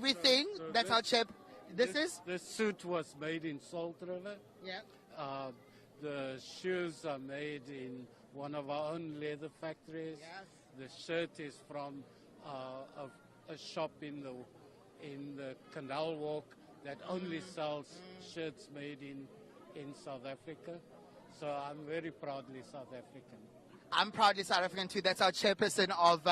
everything. That's our chip. This suit was made in Salt River. Yeah. The shoes are made in one of our own leather factories. Yes. The shirt is from a shop in the Canal Walk that only sells shirts made in South Africa. So I'm very proudly South African. I'm proudly South African too. That's our chairperson of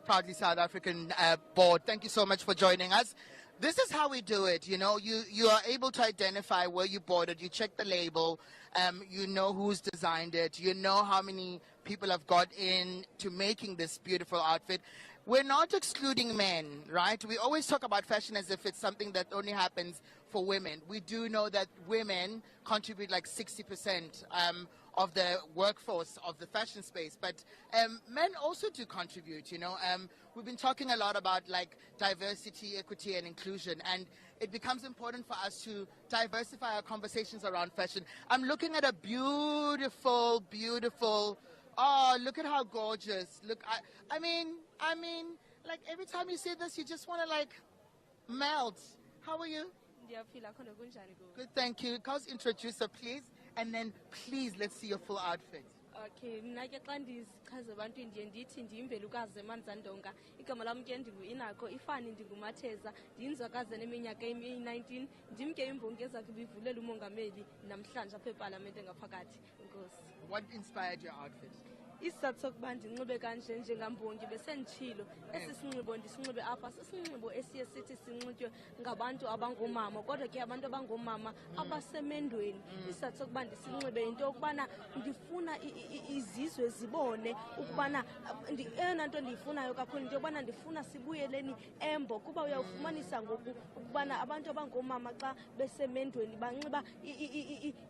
Proudly South African board. Thank you so much for joining us. This is how we do it. You know, you are able to identify where you bought it. You check the label. You know who's designed it. You know how many people have got into making this beautiful outfit. We're not excluding men, right? We always talk about fashion as if it's something that only happens for women. We do know that women contribute like 60% of the workforce of the fashion space, but men also do contribute, you know. We've been talking a lot about like diversity, equity and inclusion, and it becomes important for us to diversify our conversations around fashion. I'm looking at a beautiful, oh, look at how gorgeous. Look, I mean, like every time you see this, you just want to like melt. How are you? Good, thank you. Cause introduce her, please, and then please let's see your full outfit. Okay, mina ke xa ndichaza abantu ndiye ndithi ndiyimvelukazi emanzandonga igama lam ke inako ifani ndingumatheza ndiyinzwakazi neminyaka eyi-19 ndim ke imbongi ezakhe ibivulela umongameli namhlanje apha epalamente ngaphakathi. Inkosi. What inspired your outfit? Isizathu sokuba ndinxibe kanje njengambongi besenditshilo esi sinxibo ndisinxibe apha sisinxibo esiye sithi sinxitywe ngabantu abangoomama kodwa ke abantu abangoomama abasemendweni. Isizathu sokuba ndisinxibe into yokubana ndifuna izizwe zibone ukubana eyona nto ndiyifunayo kakhulu into yokubana ndifuna sibuyeleni embo kuba uyawufumanisa ngoku ukubana abantu abangoomama xa besemendweni banxiba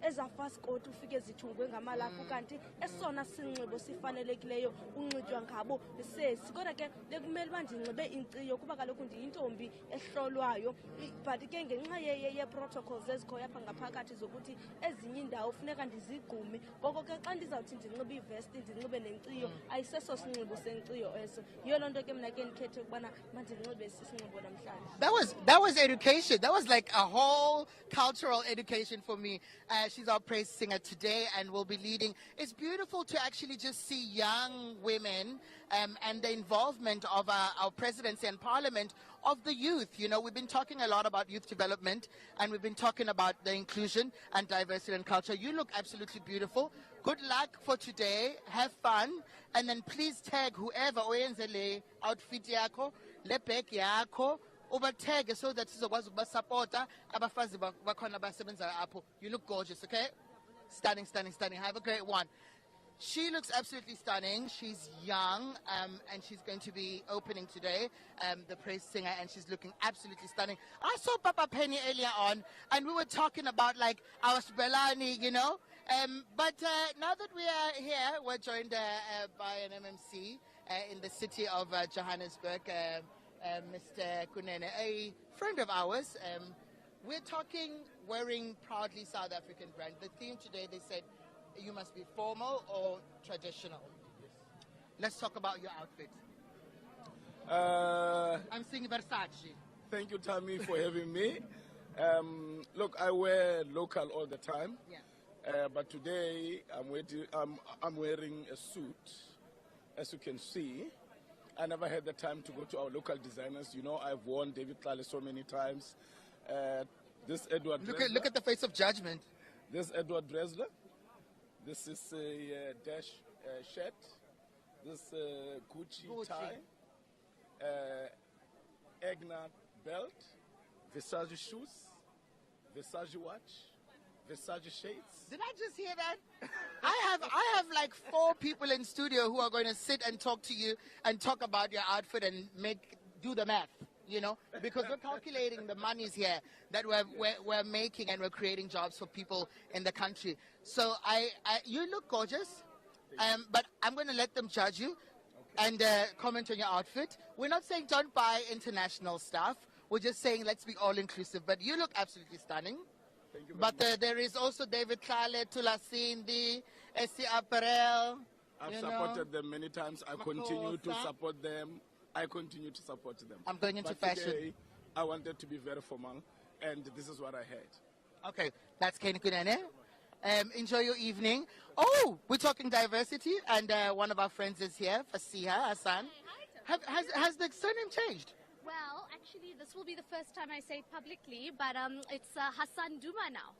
ezafasikoti ufike zithungwe ngamalafu kanti esona sinxibo fanelekileyo unxitywa ngabo sesi kodwa ke lekumele uba ndinxibe inkciyo kuba kaloku ndiyintombi ehlolwayo but ke ngenxa ye-protocols ezikhoyo apha ngaphakathi zokuthi ezinye iindawo funeka ndizigqume ngoko ke xa ndizawuthi ndinxibe ivesti ndinxibe nenkciyo ayiseso sinxibo senkciyo eso yiyo loo nto ke mna ke ndikhethe ukubana mandinxibe esi sinxibo namhlanje. That was education. That was like a whole cultural education for me. She's our praise singer today and will be leading. It's beautiful to actually just see young women and the involvement of our presidency and parliament of the youth. You know, we've been talking a lot about youth development and we've been talking about the inclusion and diversity and culture. You look absolutely beautiful. Good luck for today. Have fun. And then please tag whoever oyenze le outfit yakho, le bag yakho, tag so that sizokwazi ukubasupporta abafazi bakhona abasebenza apho. You look gorgeous, okay? Stunning, stunning, stunning. Have a great one. She looks absolutely stunning. She's young, and she's going to be opening today, the praise singer, and she's looking absolutely stunning. I saw Papa Penny earlier on, and we were talking about like our Spelani, you know. But now that we are here, we're joined by an MMC in the city of Johannesburg, Mr. Kunene, a friend of ours. We're talking wearing proudly South African brand. The theme today, they said, you must be formal or traditional. Yes. Let's talk about your outfit. I'm seeing Versace. Thank you, Thami, for having me. Look, I wear local all the time. Yeah. But today I'm wearing a suit, as you can see. I never had the time to go to our local designers. You know, I've worn David Tlale so many times. This Edward Dresler. Look at the face of judgment. This Edward Dresler. This is a Dash shirt. This Gucci tie. Egna belt. Versace shoes. Versace watch. Versace shades. Did I just hear that? I have like 4 people in studio who are going to sit and talk to you and talk about your outfit and do the math, you know, because we're calculating the monies here that we're making and we're creating jobs for people in the country. So you look gorgeous, but I'm going to let them judge you and comment on your outfit. We're not saying don't buy international stuff. We're just saying let's be all inclusive. But you look absolutely stunning. Thank you very But there is also David Tlale, Tulasindi, SC Apparel. I've supported them many times. I continue to support them. I'm going into fashion. Today, I wanted to be very formal, and this is what I had. Okay, that's Kenny Kunene. Enjoy your evening. Oh, we're talking diversity, and one of our friends is here, Fasiha Hassan. Has the surname changed? Well, actually, this will be the first time I say it publicly, but it's Hassan Duma now.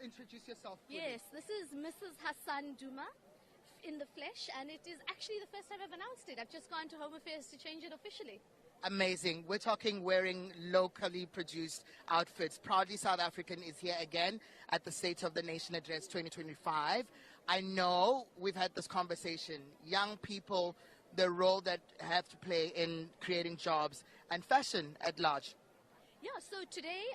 Introduce yourself. Yes, this is Mrs. Hassan Duma in the flesh, and it is actually the first time I've announced it. I've just gone to Home Affairs to change it officially. Amazing. We're talking wearing locally produced outfits. Proudly South African is here again at the State of the Nation Address 2025. I know we've had this conversation. Young people, the role that have to play in creating jobs and fashion at large. Yeah, so today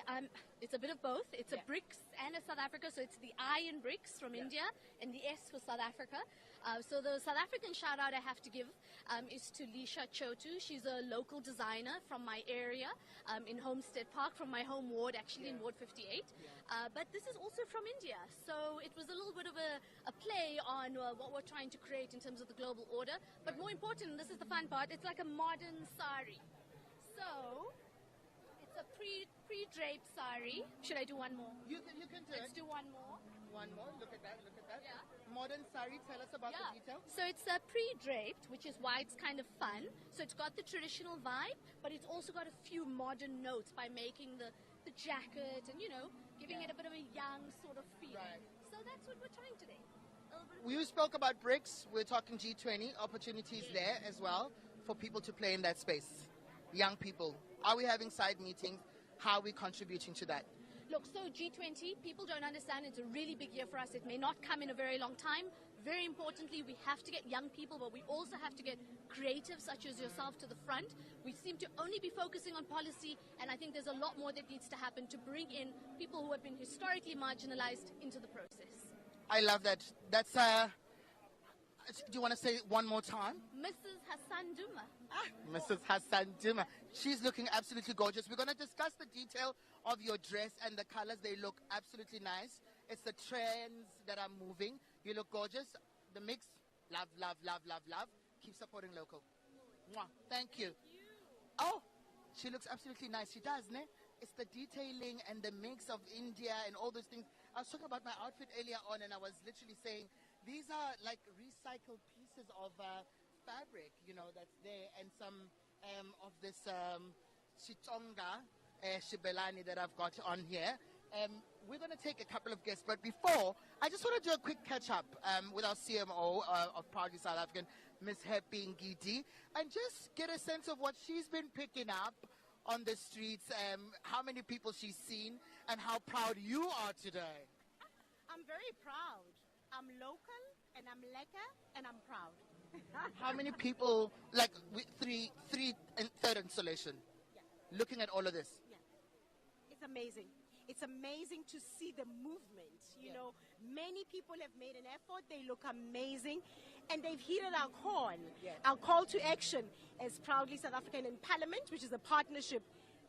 it's a bit of both. It's a BRICS and a South Africa. So it's the I in BRICS from India and the S for South Africa. So the South African shout out I have to give is to Lisha Chotu. She's a local designer from my area in Homestead Park, from my home ward, actually in Ward 58. But this is also from India. So it was a little bit of a play on what we're trying to create in terms of the global order. But more important, this is the fun part, it's like a modern sari. So it's a pre-draped sari. Should I do one more? You can do Let's do one more. One more. Look at that. Look at that. Yeah. Modern sari. Tell us about the detail. So it's a pre-draped, which is why it's kind of fun. So it's got the traditional vibe, but it's also got a few modern notes by making the jacket and, you know, giving it a bit of a young sort of feel. Right. So that's what we're trying today. We spoke about BRICS. We're talking G20 opportunities there as well for people to play in that space. Young people. Are we having side meetings? How are we contributing to that? Look, so G20, people don't understand it's a really big year for us. It may not come in a very long time. Very importantly, we have to get young people, but we also have to get creatives such as yourself to the front. We seem to only be focusing on policy, and I think there's a lot more that needs to happen to bring in people who have been historically marginalized into the process. I love that. That's do you want to say it one more time? Mrs. Hassan Duma. Mrs. Hassan Duma. She's looking absolutely gorgeous. We're going to discuss the detail of your dress and the colors. They look absolutely nice. It's the trends that are moving. You look gorgeous. The mix, love, love, love, love, love. Keep supporting local. Mwah. Thank you. Oh, she looks absolutely nice. She does, ne? It's the detailing and the mix of India and all those things. I was talking about my outfit earlier on, and I was literally saying, these are like recycled pieces of fabric, you know, that's there, and some of this chitonga shibelani that I've got on here. We're going to take a couple of guests, but before, I just want to do a quick catch-up with our CMO of Proudly South African, Ms. Happy Ngidi, and just get a sense of what she's been picking up on the streets, how many people she's seen, and how proud you are today. I'm very proud. I'm local, and I'm lekker, and I'm proud. How many people, like three and third installation, looking at all of this? Yeah. It's amazing. It's amazing to see the movement. You know, many people have made an effort. They look amazing, and they've heeded our call to action as Proudly South African in Parliament, which is a partnership.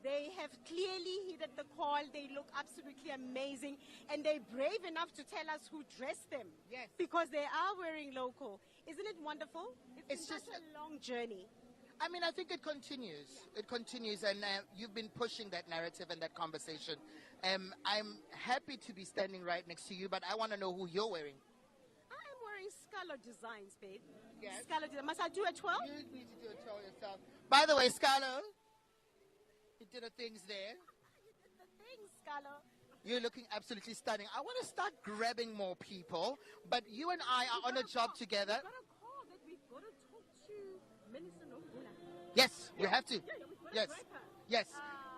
They have clearly heeded the call. They look absolutely amazing, and they're brave enough to tell us who dressed them. Yes. Because they are wearing local. Isn't it wonderful? It's just such a long journey. I mean, I think it continues. It continues, and you've been pushing that narrative and that conversation. I'm happy to be standing right next to you, but I want to know who you're wearing. I'm wearing Scalo Designs, babe. Yes. Scalo Designs. Must I do a 12? You need to do a twirl yourself. By the way, Scalo, you did the things there. You did the thing, Scalo. You're looking absolutely stunning. I want to start grabbing more people, but you and I are on a job together. We've got a call that we've got to talk to Minister Nomvula. Yes, we have to. We've got to Yes, break her. yes.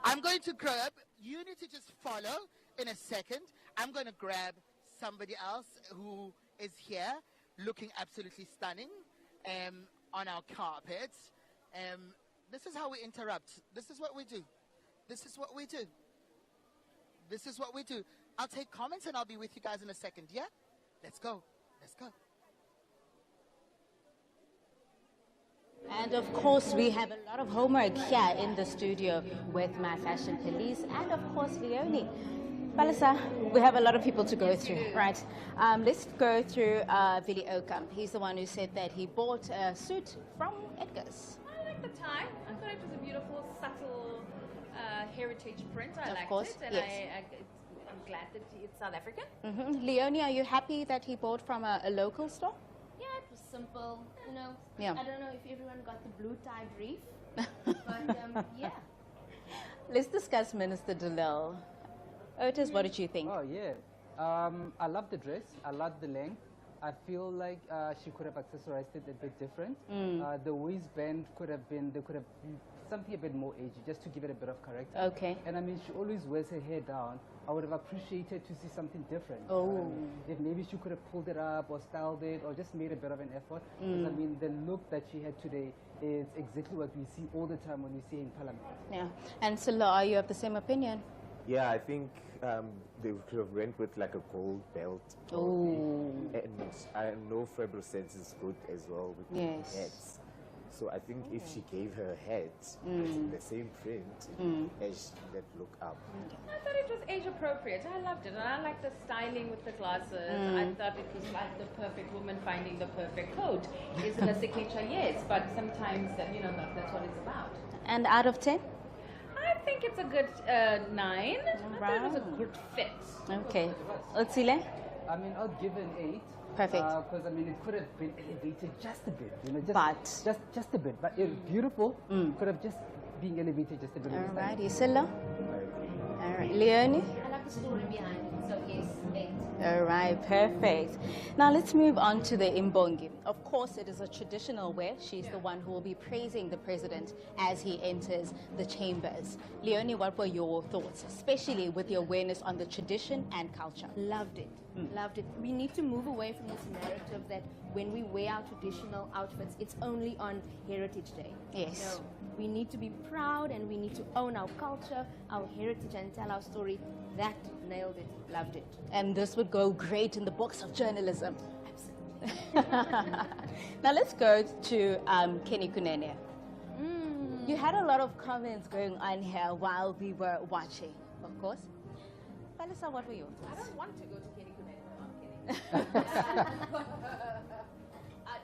I'm going to grab. You need to just follow in a second. I'm going to grab somebody else who is here looking absolutely stunning on our carpets. This is how we interrupt. This is what we do. This is what we do. This is what we do. I'll take comments and I'll be with you guys in a second. Yeah? Let's go. Let's go. And of course, we have a lot of homework here in the studio with my fashion police and of course, Leonie. Palisa, we have a lot of people to go through, right? Let's go through Billy Oakham. He's the one who said that he bought a suit from Edgar's. I like the tie. I thought it was a beautiful, subtle heritage print. I liked course, it, and yes. I'm glad that it's South African. Leonie, are you happy that he bought from a local store? Yeah, it was simple, you know. Yeah. I don't know if everyone got the blue-tied reef, but yeah. Let's discuss Minister Delil. Otis, what did you think? Oh, yeah. I love the dress. I love the length. I feel like she could have accessorized it a bit different. The waistband could have been something a bit more edgy, just to give it a bit of character. Okay. And I mean, she always wears her hair down. I would have appreciated to see something different. Oh. If maybe she could have pulled it up or styled it or just made a bit of an effort. Because I mean, the look that she had today is exactly what we see all the time when we see her in Parliament. Yeah. And Silla, are you of the same opinion? Yeah, I think they could have went with like a gold belt. Oh. And I know Febro says is good as well with the hats. So I think if she gave her hat the same print, as that look up. I thought it was age appropriate. I loved it, and I liked the styling with the glasses. I thought it was like the perfect woman finding the perfect coat. Is it a Sekecha? Yes, but sometimes that's what it's about. And out of 10? I think it's a good 9. I thought it was a good fit. Okay. Otsile? I mean, I'll give it an 8. Perfect. Because I mean, it could have been elevated just a bit, you know, just a bit. But it's beautiful. Could have just been elevated just a bit. All right, Silla? All right, Leonie? I like the story behind it, so yes, 8. All right, perfect. Now let's move on to the Imbongi. Of course, it is a traditional wear. She's the one who will be praising the president as he enters the chambers. Leonie, what were your thoughts, especially with the awareness on the tradition and culture? Loved it. Loved it. We need to move away from this narrative that when we wear our traditional outfits, it's only on Heritage Day. Yes. No, we need to be proud and we need to own our culture, our heritage, and tell our story. That nailed it. Loved it. And this would go great in the books of journalism. Now let's go to Kenny Kunene. You had a lot of comments going on here while we were watching, of course. Palisa, what were your thoughts? I don't want to go to Kenny Kunene. No, I'm kidding.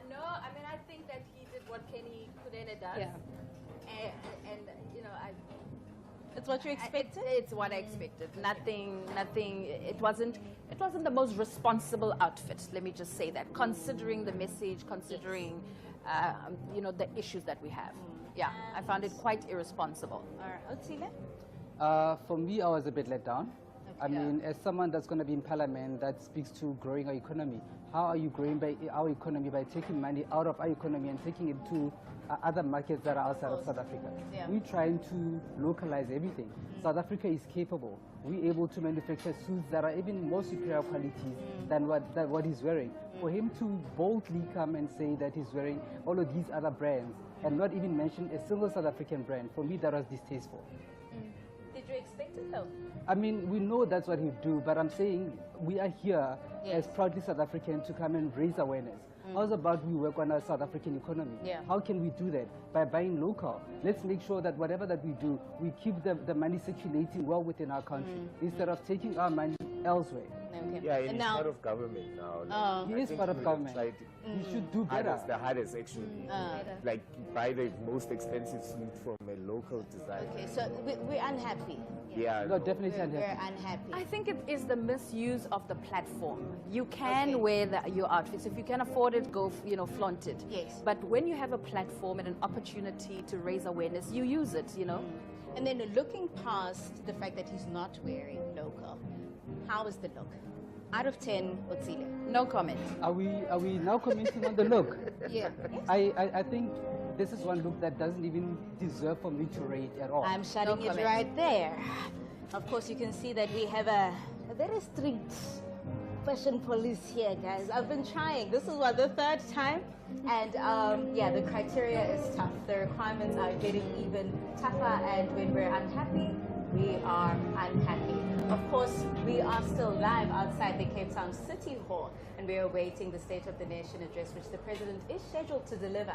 No, I mean, I think that he did what Kenny Kunene does. Yeah. And you know, it's what you expected? It's what I expected. Nothing, it wasn't the most responsible outfit, let me just say that, considering the message, considering, the issues that we have. Yeah, I found it quite irresponsible. All right, Otsile? For me, I was a bit let down. I mean, as someone that's going to be in Parliament that speaks to growing our economy, how are you growing our economy by taking money out of our economy and taking it to other markets that are outside of South Africa? Yeah. We're trying to localize everything. South Africa is capable. We're able to manufacture suits that are even more superior qualities than what he's wearing. For him to boldly come and say that he's wearing all of these other brands and not even mention a single South African brand, for me that was distasteful. Did you expect it though? I mean, we know that's what he'd do, but I'm saying we are here as proudly South African to come and raise awareness. How's about we work on our South African economy? Yeah. How can we do that? By buying local. Let's make sure that whatever that we do, we keep the money circulating well within our country instead of taking our money elsewhere. Okay. Yeah, he's part of government now. He is part of government. He should do better. The hardest actually. Like buy the most expensive suit from a local designer. Okay, so we're unhappy. Yeah. No, definitely unhappy. We're unhappy. I think it is the misuse of the platform. You can wear your outfits. If you can afford it, go, flaunt it. Yes. But when you have a platform and an opportunity to raise awareness, you use it, And then looking past the fact that he's not wearing local, how is the look? Out of 10, Otsile? No comment. Are we now commenting on the look? Yeah. I think this is one look that doesn't even deserve for me to rate at all. I'm shutting it right there. Of course, you can see that we have a very strict fashion police here, guys. I've been trying. This is the 3rd time. And the criteria is tough. The requirements are getting even tougher. And when we're unhappy, we are unhappy. Of course, we are still live outside the Cape Town City Hall, and we are awaiting the State of the Nation address, which the President is scheduled to deliver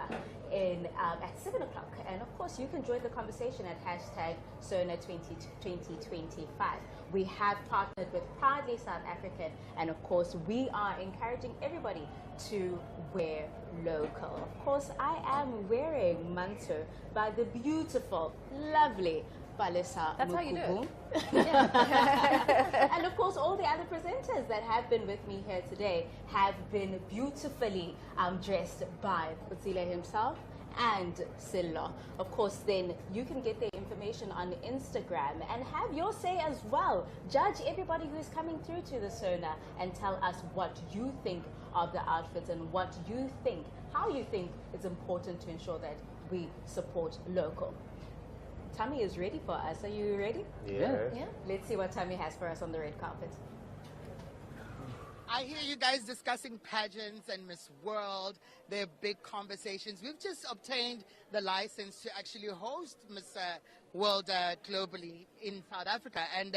at 7 o'clock. And of course, you can join the conversation at #SONA2025. We have partnered with Proudly South African, and of course, we are encouraging everybody to wear local. Of course, I am wearing manto by the beautiful, lovely Palesa That's how you do Mukubu. it. And of course, all the other presenters that have been with me here today have been beautifully dressed by Utsile himself and Silla. Of course, then you can get their information on Instagram and have your say as well. Judge everybody who is coming through to the Sona and tell us what you think of the outfits and what you think, how you think it's important to ensure that we support local. Thami is ready for us. Are you ready? Yeah. Let's see what Thami has for us on the red carpet. I hear you guys discussing pageants and Miss World. They're big conversations. We've just obtained the license to actually host Miss World globally in South Africa. And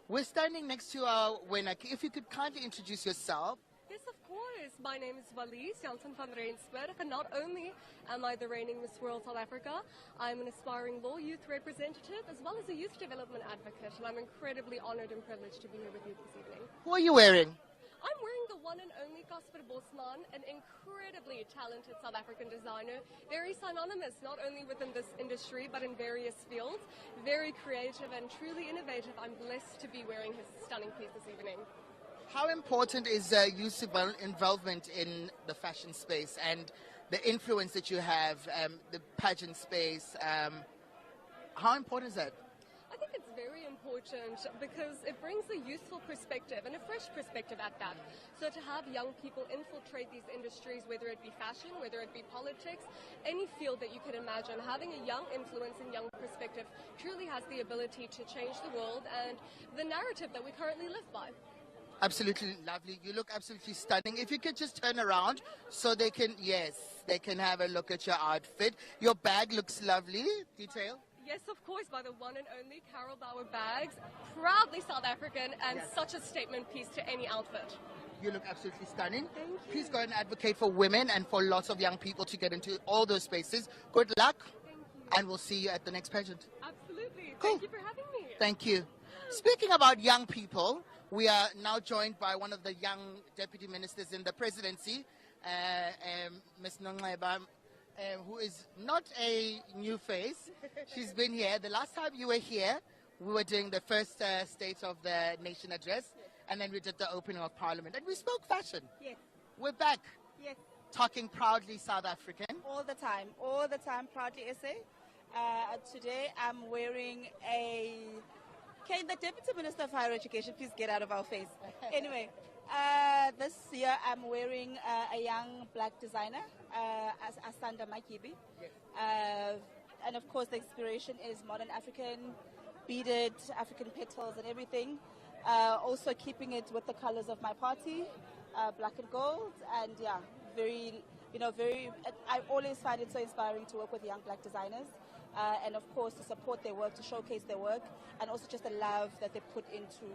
we're standing next to our winner. If you could kindly introduce yourself. Yes, of course. My name is Valise Janssen van Rensburg, and not only am I the reigning Miss World South Africa, I'm an aspiring law youth representative as well as a youth development advocate, and I'm incredibly honored and privileged to be here with you this evening. Who are you wearing? I'm wearing the one and only Casper Bosman, an incredibly talented South African designer, very synonymous not only within this industry but in various fields, very creative and truly innovative. I'm blessed to be wearing his stunning piece this evening. How important is youth involvement in the fashion space and the influence that you have, the pageant space? How important is that? I think it's very important because it brings a youthful perspective and a fresh perspective at that. So to have young people infiltrate these industries, whether it be fashion, whether it be politics, any field that you could imagine, having a young influence and young perspective truly has the ability to change the world and the narrative that we currently live by. Absolutely lovely. You look absolutely stunning. If you could just turn around so they can, yes, they can have a look at your outfit. Your bag looks lovely. Detail? Yes, of course, by the one and only Carol Bauer bags. Proudly South African and such a statement piece to any outfit. You look absolutely stunning. Thank you. Please go and advocate for women and for lots of young people to get into all those spaces. Good luck. Thank you. And we'll see you at the next pageant. Absolutely. Cool. Thank you for having me. Thank you. Speaking about young people, we are now joined by one of the young deputy ministers in the presidency, Ms. Nongeba, who is not a new face. She's been here. The last time you were here, we were doing the first State of the Nation address, and then we did the opening of Parliament, and we spoke fashion. Yes. We're back. Yes. Talking proudly South African. All the time, proudly SA. Today I'm wearing a... Can the Deputy Minister of Higher Education please get out of our face? Anyway, this year I'm wearing a young black designer, Asanda Makibi. Yes. And of course the inspiration is modern African, beaded African petals and everything. Also keeping it with the colors of my party, black and gold, and yeah, very, I always find it so inspiring to work with young black designers. And of course to support their work, to showcase their work, and also just the love that they put into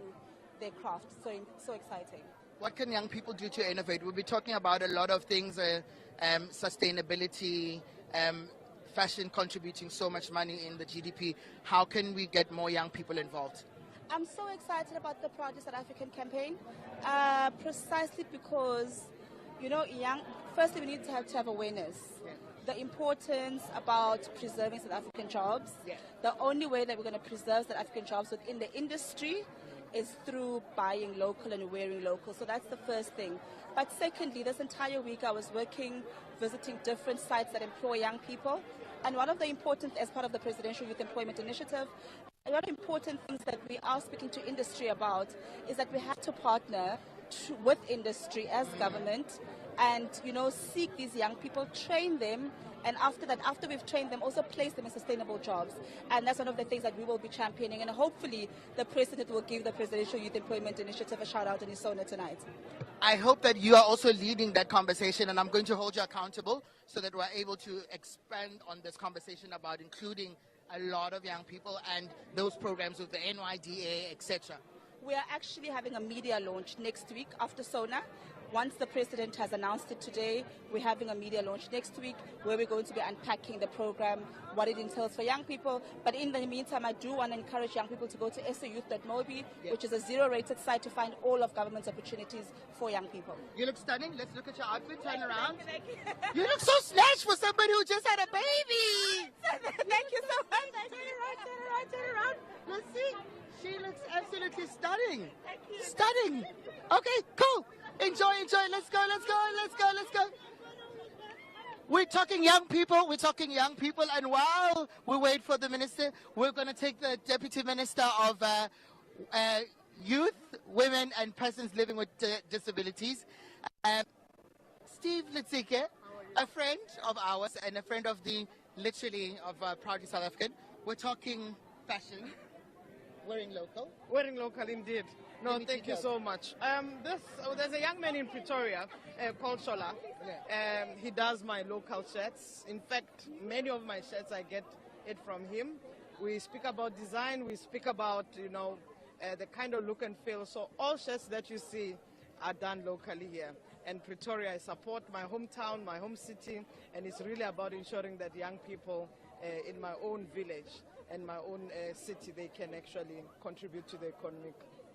their craft. So exciting. What can young people do to innovate? We'll be talking about a lot of things, sustainability, fashion contributing so much money in the GDP. How can we get more young people involved? I'm so excited about the Proudly South African campaign, precisely because, firstly we need to have awareness. Yeah. The importance about preserving South African jobs. Yeah. The only way that we're going to preserve South African jobs within the industry is through buying local and wearing local. So that's the first thing. But secondly, this entire week I was visiting different sites that employ young people. And one of the important, as part of the Presidential Youth Employment Initiative, one of the important things that we are speaking to industry about is that we have to partner with industry as government and, seek these young people, train them, and after we've trained them, also place them in sustainable jobs. And that's one of the things that we will be championing, and hopefully the President will give the Presidential Youth Employment Initiative a shout out in his Sona tonight. I hope that you are also leading that conversation, and I'm going to hold you accountable so that we're able to expand on this conversation about including a lot of young people and those programs with the NYDA, etc. We are actually having a media launch next week after Sona, once the President has announced it today, we're having a media launch next week where we're going to be unpacking the program, what it entails for young people. But in the meantime, I do want to encourage young people to go to sayouth.mobi, which is a zero-rated site to find all of government's opportunities for young people. You look stunning. Let's look at your outfit. Turn around. You look so snatched for somebody who just had a baby. Thank you so much. Turn around. Let's see. She looks absolutely stunning. Thank you. Stunning. Okay, cool. Enjoy. Let's go. We're talking young people, and while we wait for the minister, we're going to take the Deputy Minister of Youth, Women and Persons Living with Disabilities, Steve Litsike, a friend of ours and a friend of Proudly South African. We're talking fashion. Wearing local, indeed. No, thank you so much. There's a young man in Pretoria called Shola. He does my local shirts. In fact, many of my shirts I get it from him. We speak about design. We speak about the kind of look and feel. So all shirts that you see are done locally here. And Pretoria, I support my hometown, my home city, and it's really about ensuring that young people in my own village and my own city, they can actually contribute to the economic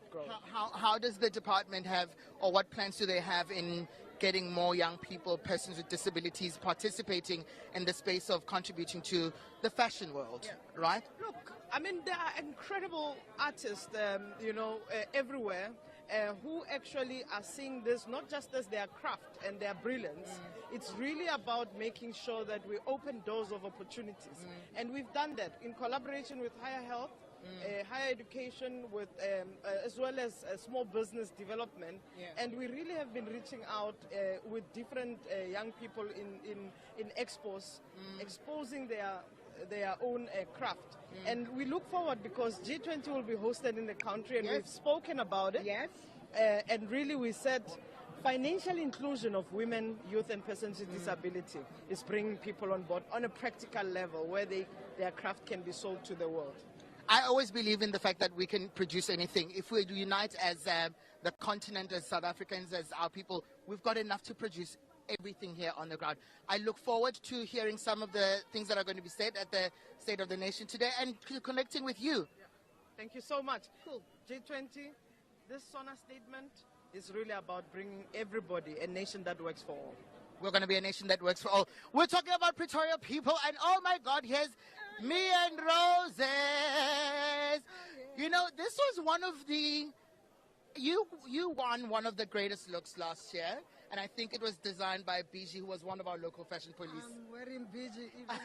growth. How does the department have, or what plans do they have in getting more young people, persons with disabilities, participating in the space of contributing to the fashion world, right? Look, I mean, there are incredible artists, everywhere. Who actually are seeing this not just as their craft and their brilliance. It's really about making sure that we open doors of opportunities. And we've done that in collaboration with Higher Health, higher education, with as well as small business development. And we really have been reaching out with different young people in expos, exposing their own craft. And we look forward because G20 will be hosted in the country, and we've spoken about it. Yes. And really we said financial inclusion of women, youth and persons with disability is bringing people on board on a practical level where their craft can be sold to the world. I always believe in the fact that we can produce anything. If we unite as the continent, as South Africans, as our people, we've got enough to produce everything here on the ground. I look forward to hearing some of the things that are going to be said at the State of the Nation today and connecting with you. Thank you so much. Cool. G20, this SONA statement is really about bringing everybody a nation that works for all. We're going to be a nation that works for all. We're talking about Pretoria people, and oh my God, here's me and Roses. You know, this was one of the... You won one of the greatest looks last year, and I think it was designed by Biji, who was one of our local fashion police. I'm wearing Biji even.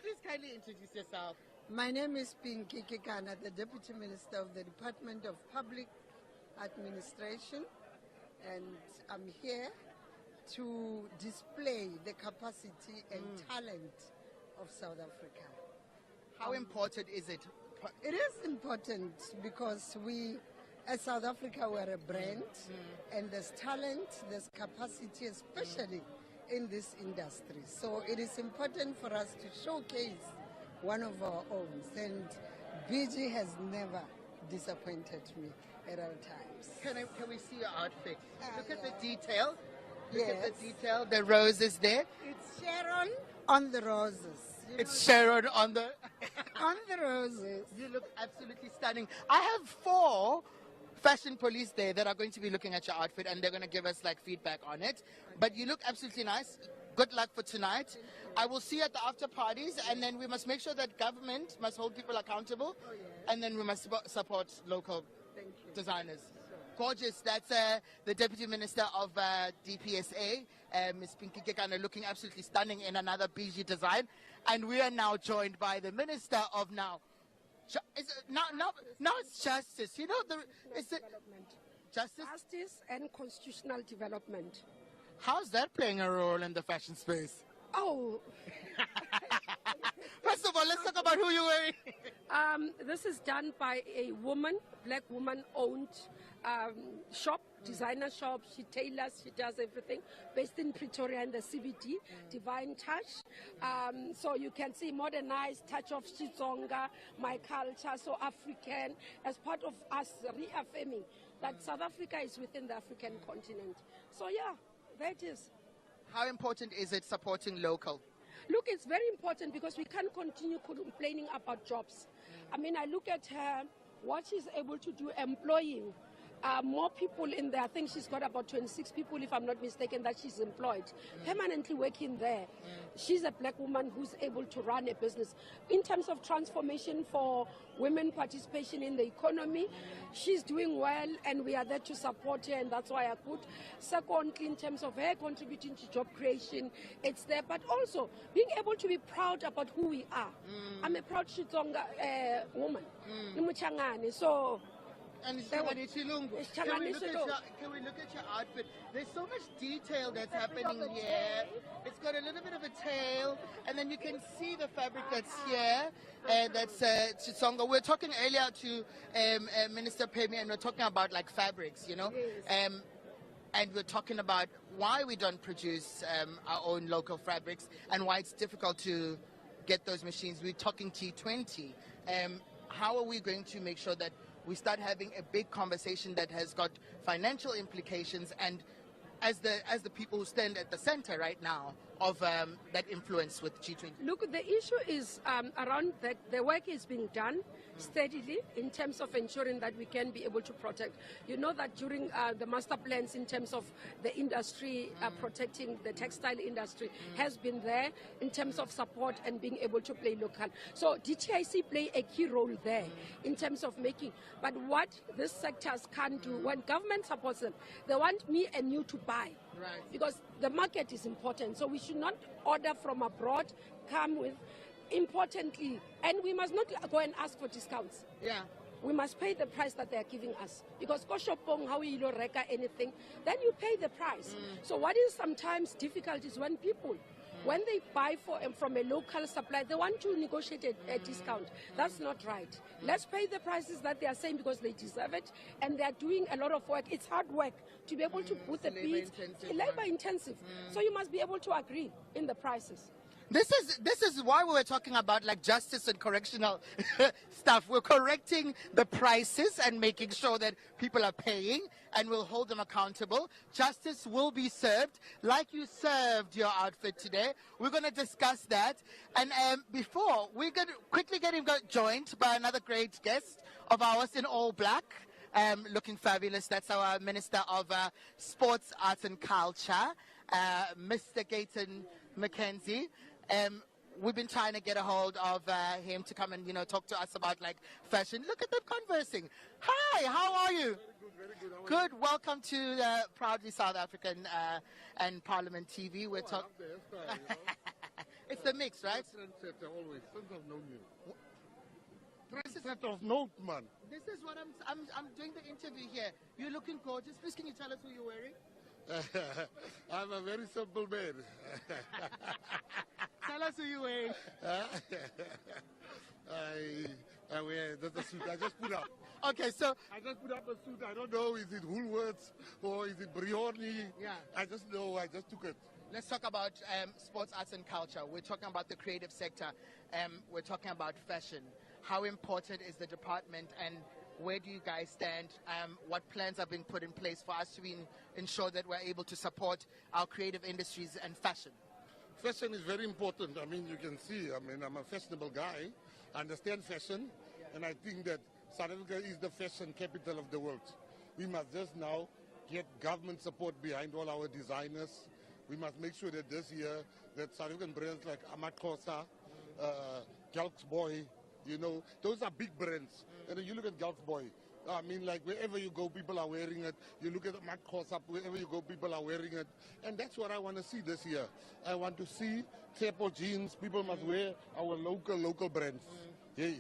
Please kindly introduce yourself. My name is Pinky Kikana, the Deputy Minister of the Department of Public Administration, and I'm here to display the capacity and talent of South Africa. How important is it? It is important because we, as South Africa, we're a brand, and there's talent, there's capacity, especially in this industry. So it is important for us to showcase one of our own, and BG has never disappointed me at all times. Can we see your outfit? Look at the detail. Look at the detail. The roses there. It's Sharon on the roses. It's Sharon on the on the roses. You look absolutely stunning. I have 4 fashion police there that are going to be looking at your outfit, and they're going to give us like feedback on it. But you look absolutely nice. Good luck for tonight. I will see you at the after parties, and then we must make sure that government must hold people accountable, and then we must support local designers. Gorgeous. That's the Deputy Minister of DPSA, Ms. Pinky Kekana, looking absolutely stunning in another BG design. And we are now joined by the Minister of now it's Justice. You know, Justice and Constitutional Development. How's that playing a role in the fashion space? Oh, First of all, let's talk about who you're wearing. This is done by a woman, black woman-owned shop, designer shop. She tailors, she does everything. Based in Pretoria in the CBD, Divine Touch. So you can see modernized, touch of Xitsonga, my culture, so African, as part of us reaffirming that South Africa is within the African continent. So yeah, there it is. How important is it supporting local? Look, it's very important because we can't continue complaining about jobs. I mean, I look at her, what she's able to do, employing more people in there. I think she's got about 26 people, if I'm not mistaken, that she's employed, permanently working there. She's a black woman who's able to run a business. In terms of transformation for women participation in the economy, she's doing well, and we are there to support her, and that's why I put. Secondly, in terms of her contributing to job creation, it's there, but also being able to be proud about who we are. I'm a proud Xitsonga woman. So. And can we look at your outfit? There's so much detail that's happening here. It's got a little bit of a tail, and then you can see the fabric that's here. That's Xitsonga. We're talking earlier to Minister Pemi, and we're talking about like fabrics, you know. And we're talking about why we don't produce our own local fabrics and why it's difficult to get those machines. We're talking T20. How are we going to make sure that we start having a big conversation that has got financial implications, and as the people who stand at the center right now of that influence with G20? Look, the issue is around that the work is being done steadily in terms of ensuring that we can be able to protect. You know that during the master plans in terms of the industry, protecting the textile industry has been there in terms of support and being able to play local. So DTIC play a key role there in terms of making. But what these sectors can do, when government supports them, they want me and you to buy. Right. Because the market is important. So we should not order from abroad, come with. Importantly, and we must not go and ask for discounts. Yeah. We must pay the price that they are giving us. Because koshopong, how you reka anything, then you pay the price. So what is sometimes difficult is when people, when they buy from a local supplier, they want to negotiate a discount. That's not right. Let's pay the prices that they are saying because they deserve it, and they are doing a lot of work. It's hard work to be able to put the beads, labor intensive. So you must be able to agree in the prices. This is why we were talking about like justice and correctional stuff. We're correcting the prices and making sure that people are paying, and we'll hold them accountable. Justice will be served like you served your outfit today. We're going to discuss that. And before, we're going to quickly get him joined by another great guest of ours in all black. Looking fabulous. That's our Minister of Sports, Arts and Culture, Mr. Gayton McKenzie. We've been trying to get a hold of him to come and, you know, talk to us about like fashion. Look at them conversing. Hi, how are you? Very good. Good. Welcome to Proudly South African and Parliament TV. We're talking. It's the mix, right? Trendsetter always. Since I've known you. Trendsetter of note, man. This is what I'm doing the interview here. You're looking gorgeous. Please, can you tell us who you're wearing? I'm a very simple man. Tell us who you're wearing. I wear the suit I just put up. Okay, so I just put up a suit. I don't know, is it Woolworths or is it Brioni? Yeah. I just know, I just took it. Let's talk about sports, arts and culture. We're talking about the creative sector. We're talking about fashion. How important is the department, and where do you guys stand? What plans are being put in place for us to ensure that we're able to support our creative industries and fashion? Fashion is very important. I mean, you can see, I'm a fashionable guy. I understand fashion, and I think that South Africa is the fashion capital of the world. We must just now get government support behind all our designers. We must make sure that this year, that South African brands like Amakosa, Galks Boy, you know, those are big brands. And then you look at Galks Boy, I mean, like wherever you go, people are wearing it. You look at the Amakosa, wherever you go, people are wearing it. And that's what I want to see this year. I want to see triple jeans. People must wear our local brands. Yes.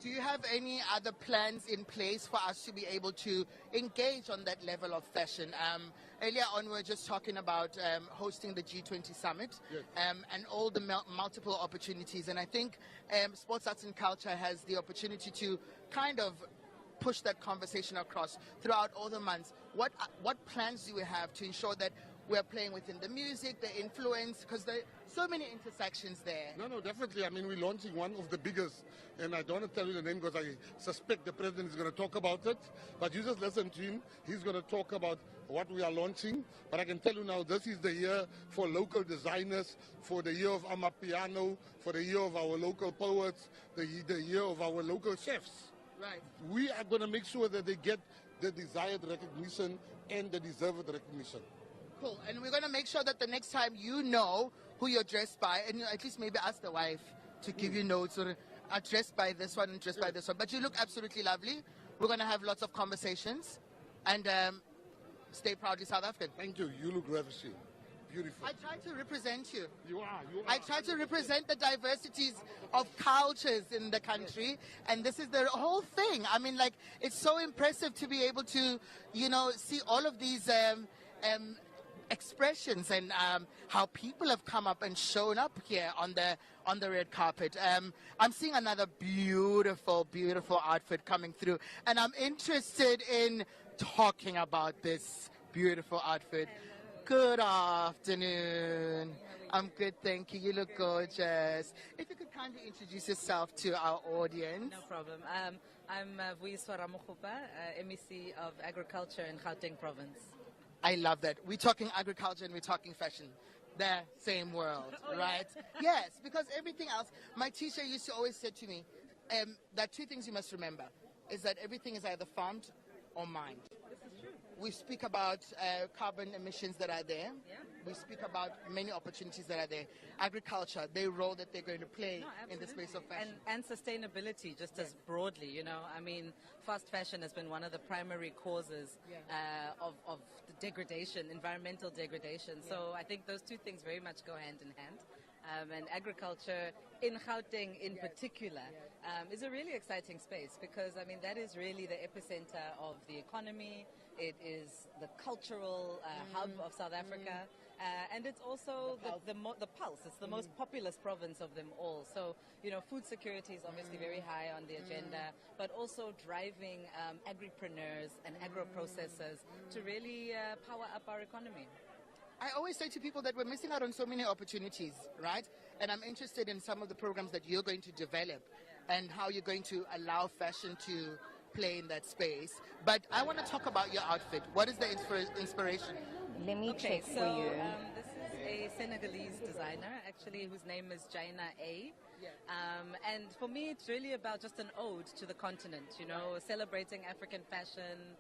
Do you have any other plans in place for us to be able to engage on that level of fashion? Earlier on, we were just talking about hosting the G20 summit and all the multiple opportunities. And I think Sports, Arts and Culture has the opportunity to kind of push that conversation across throughout all the months. What plans do we have to ensure that we're playing within the music, the influence, because there are so many intersections there? No, definitely. I mean, we're launching one of the biggest, and I don't want to tell you the name because I suspect the president is going to talk about it, but you just listen to him. He's going to talk about what we are launching, but I can tell you now, this is the year for local designers, for the year of Amapiano, for the year of our local poets, the year of our local chefs. Right. We are going to make sure that they get the desired recognition and the deserved recognition. Cool. And we're going to make sure that the next time you know who you're dressed by, and at least maybe ask the wife to give you notes, or are dressed by this one and dressed by this one. But you look absolutely lovely. We're going to have lots of conversations. And stay proudly South African. Thank you. You look ravishing. Beautiful. I try to represent you. You are. I try to represent the diversities of cultures in the country, and this is the whole thing. I mean, like, it's so impressive to be able to, you know, see all of these expressions and how people have come up and shown up here on the red carpet. I'm seeing another beautiful, beautiful outfit coming through, and I'm interested in talking about this beautiful outfit. Good afternoon. I'm good, thank you. You look gorgeous. If you could kindly introduce yourself to our audience. No problem. I'm Cyril Ramaphosa, MEC of Agriculture in Gauteng Province. I love that. We're talking agriculture and we're talking fashion. The same world, right? Yes, because everything else, my teacher used to always say to me, that two things you must remember is that everything is either farmed or mined. We speak about carbon emissions that are there. Yeah. We speak about many opportunities that are there. Agriculture, the role that they're going to play in the space of fashion. And sustainability, just as broadly, you know. I mean, fast fashion has been one of the primary causes of the degradation, environmental degradation. So I think those two things very much go hand in hand. And agriculture in Gauteng in particular is a really exciting space because, I mean, that is really the epicenter of the economy. It is the cultural hub of South Africa, and it's also the pulse. It's the most populous province of them all. So, you know, food security is obviously very high on the agenda, but also driving agripreneurs and agro-processors to really power up our economy. I always say to people that we're missing out on so many opportunities, right? And I'm interested in some of the programs that you're going to develop and how you're going to allow fashion to play in that space. But I want to talk about your outfit. What is the inspiration? Let me check for you. This is a Senegalese designer, actually, whose name is Jaina A. And for me, it's really about just an ode to the continent, you know, celebrating African fashion.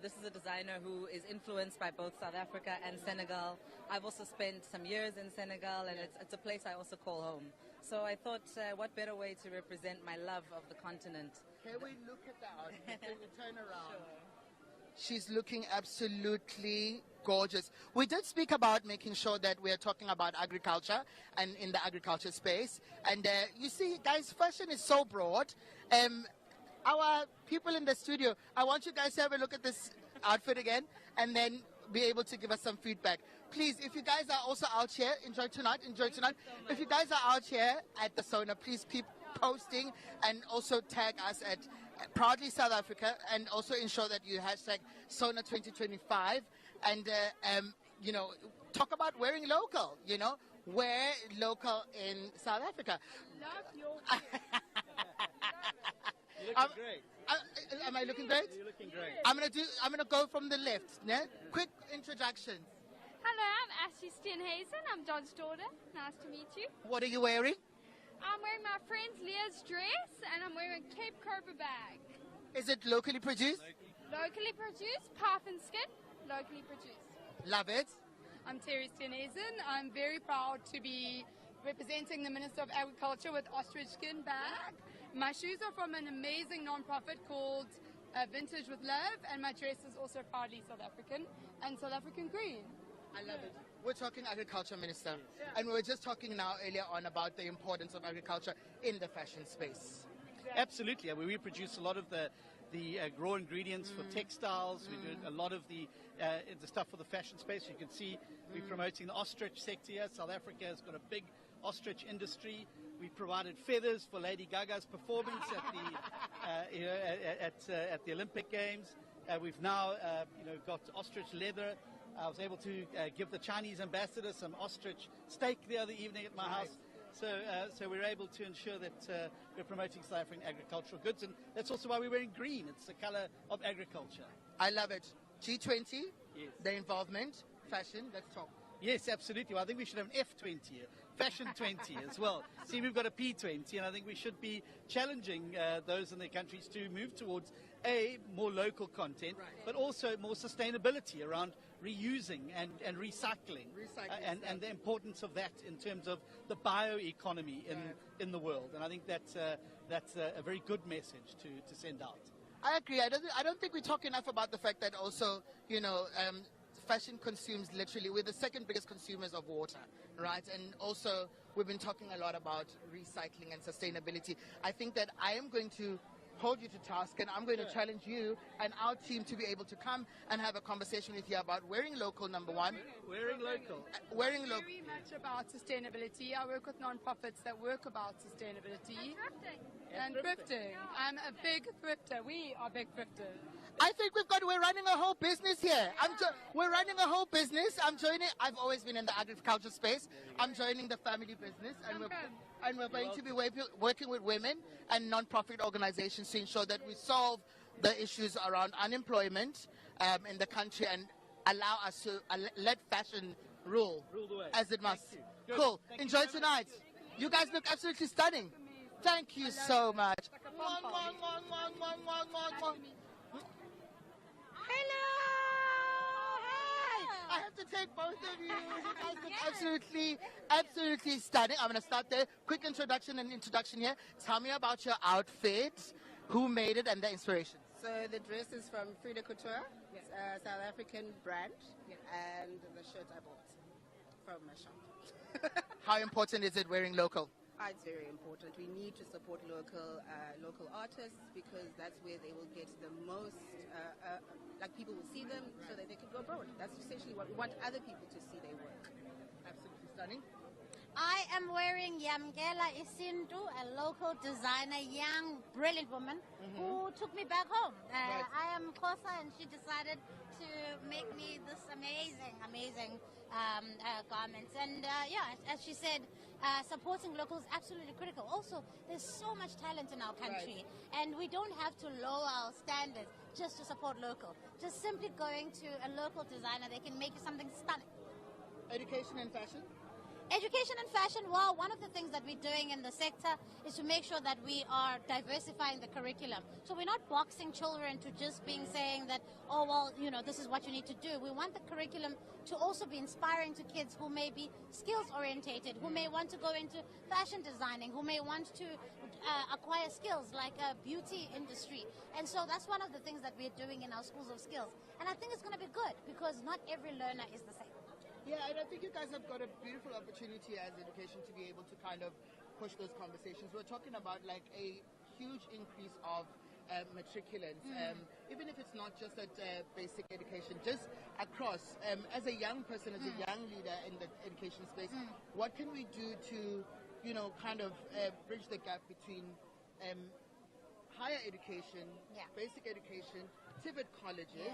This is a designer who is influenced by both South Africa and Senegal. I've also spent some years in Senegal, and it's a place I also call home. So I thought, what better way to represent my love of the continent? Can we look at the outfit? Can we turn around? Sure. She's looking absolutely gorgeous. We did speak about making sure that we're talking about agriculture and in the agriculture space. And you see, guys, fashion is so broad. Our people in the studio, I want you guys to have a look at this outfit again and then be able to give us some feedback. Please, if you guys are also out here, enjoy tonight. If you guys are out here at the Sona, please keep posting and also tag us at Proudly South Africa, and also ensure that you hashtag Sona 2025 and, you know, talk about wearing local, you know, wear local in South Africa. Love your You're looking great. Am I looking great? You're looking great. I'm gonna go from the left. Yeah? Quick introduction. Hello, I'm Ashley Stenhazen. I'm John's daughter. Nice to meet you. What are you wearing? I'm wearing my friend Leah's dress, and I'm wearing a Cape Cobra bag. Is it locally produced? Locally produced, Python skin, locally produced. Love it. I'm Terry Stenhazen. I'm very proud to be representing the Minister of Agriculture with ostrich skin bag. My shoes are from an amazing non-profit called Vintage with Love, and my dress is also proudly South African and South African green. I love it. We're talking agriculture, Minister, and we were just talking now earlier on about the importance of agriculture in the fashion space. Absolutely. I mean, we produce a lot of the raw ingredients for textiles. We do a lot of the stuff for the fashion space. You can see we're promoting the ostrich sector here. South Africa has got a big ostrich industry. We provided feathers for Lady Gaga's performance at the Olympic Games. We've now got ostrich leather. I was able to give the Chinese ambassador some ostrich steak the other evening at my house. So we're able to ensure that we're promoting South African agricultural goods, and that's also why we're wearing green. It's the color of agriculture. I love it. G20, yes. The involvement, fashion, that's top. Yes, absolutely. Well, I think we should have an F20, fashion 20 as well. See, we've got a P20, and I think we should be challenging those in their countries to move towards more local content, but also more sustainability around reusing and recycling, and the importance of that in terms of the bioeconomy in the world. And I think that's a very good message to send out. I agree. I don't think we talk enough about the fact that also, fashion consumes literally, we're the second biggest consumers of water, right? And also we've been talking a lot about recycling and sustainability. I think that I am going to hold you to task, and I'm going to challenge you and our team to be able to come and have a conversation with you about wearing local, number one. Wearing local. Wearing local. Very much about sustainability. I work with non-profits that work about sustainability. And thrifting. I'm a big thrifter. We are big thrifters. I think we're running a whole business here. We're running a whole business. I've always been in the agriculture space. I'm joining the family business, and we're going to be working with women and non-profit organizations to ensure that we solve the issues around unemployment in the country and allow us to let fashion rule the way. As it must. Cool. Enjoy tonight. You guys look absolutely stunning. Thank you so much. Hello! Hi! I have to take both of you. You guys look absolutely stunning. I'm going to start there. Quick introduction here. Tell me about your outfit, who made it, and the inspiration. So the dress is from Frida Couture, it's a South African brand, and the shirt I bought from my shop. How important is it wearing local? It's very important. We need to support local artists because that's where they will get the most, people will see them so that they can go abroad. That's essentially what we want other people to see their work. Absolutely stunning. I am wearing Yamgela Isintu, a local designer, young, brilliant woman who took me back home. I am Kosa, and she decided to make me this amazing garments. And as she said, supporting local is absolutely critical. Also, there's so much talent in our country, and we don't have to lower our standards just to support local. Just simply going to a local designer, they can make you something stunning. Education and fashion? Education and fashion, well, one of the things that we're doing in the sector is to make sure that we are diversifying the curriculum. So we're not boxing children to just saying that, this is what you need to do. We want the curriculum to also be inspiring to kids who may be skills orientated, who may want to go into fashion designing, who may want to acquire skills like a beauty industry. And so that's one of the things that we're doing in our schools of skills. And I think it's going to be good because not every learner is the same. Yeah, and I think you guys have got a beautiful opportunity as education to be able to kind of push those conversations. We're talking about like a huge increase of matriculants, even if it's not just at basic education, just across. As a young person, as a young leader in the education space, what can we do to, bridge the gap between higher education, basic education, TVET colleges,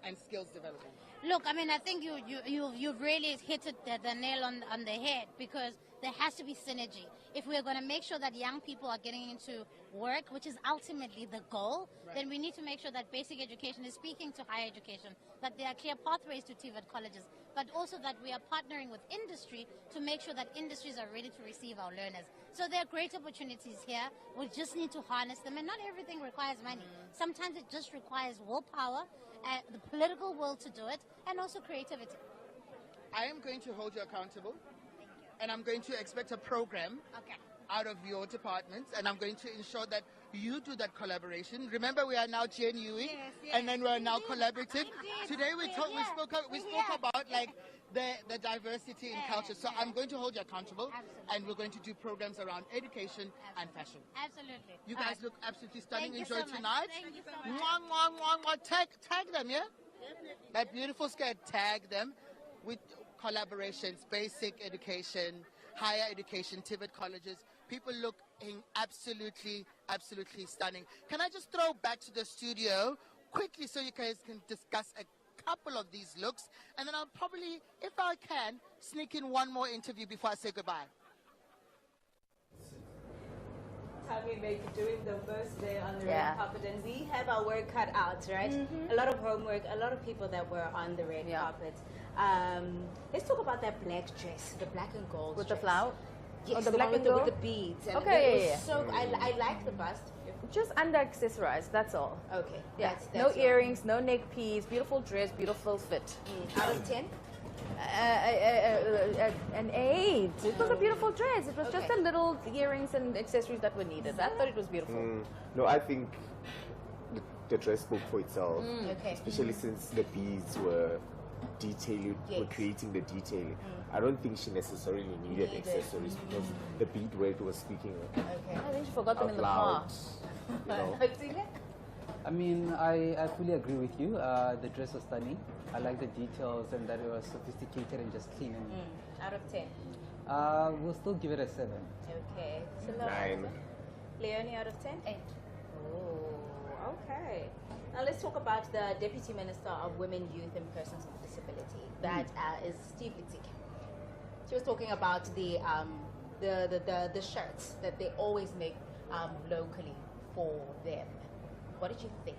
and skills development? Look, I mean, I think you've really hit the nail on the head because there has to be synergy. If we're going to make sure that young people are getting into work, which is ultimately the goal, then we need to make sure that basic education is speaking to higher education, that there are clear pathways to TVET colleges, but also that we are partnering with industry to make sure that industries are ready to receive our learners. So there are great opportunities here. We just need to harness them, and not everything requires money. Sometimes it just requires willpower, the political will to do it, and also creativity. I am going to hold you accountable, and I'm going to expect a program out of your department, and I'm going to ensure that you do that collaboration. Remember, we are now GNUing, and then we are now collaborative. Today we spoke about like the diversity in culture. So I'm going to hold you accountable, and we're going to do programs around education and fashion. Absolutely. You guys look absolutely stunning. Thank you Enjoy so much. tonight. Thank you so much. Mwah, mwah, mwah, mwah. Tag them, yeah? Definitely. That beautiful skirt, tag them with collaborations, basic education, higher education, TVET colleges. People looking absolutely, absolutely stunning. Can I just throw back to the studio quickly so you guys can discuss a couple of these looks, and then I'll probably, if I can, sneak in one more interview before I say goodbye. Thami may be doing the most there on the red carpet, and we have our work cut out, right? A lot of homework, a lot of people that were on the red carpet. Let's talk about that black dress, the black and gold With dress. the flower? Yes, Oh, the black one and with gold? the beads. And Okay, it was so, I like the bust. Just under accessorized, that's all. Okay. Yeah. That's No all. earrings, no neck piece, beautiful dress, beautiful fit. Out of 10? An 8. It was a beautiful dress. It was just the little earrings and accessories that were needed. I thought it was beautiful. No, I think the dress spoke for itself. Okay. Especially since the beads were detailing, were creating the detailing. I don't think she necessarily needed accessories because the bead work was speaking. Okay. I think she forgot them in the loud, car. you know. I mean, I fully agree with you. The dress was stunning. I like the details and that it was sophisticated and just clean. And Out of 10? we'll still give it a 7. Okay. 9. Leonie, out of 10? 8. Oh, okay. Now let's talk about the Deputy Minister of Women, Youth and Persons with Disability. That is Steve Vitik. She was talking about the shirts that they always make locally for them. What did you think?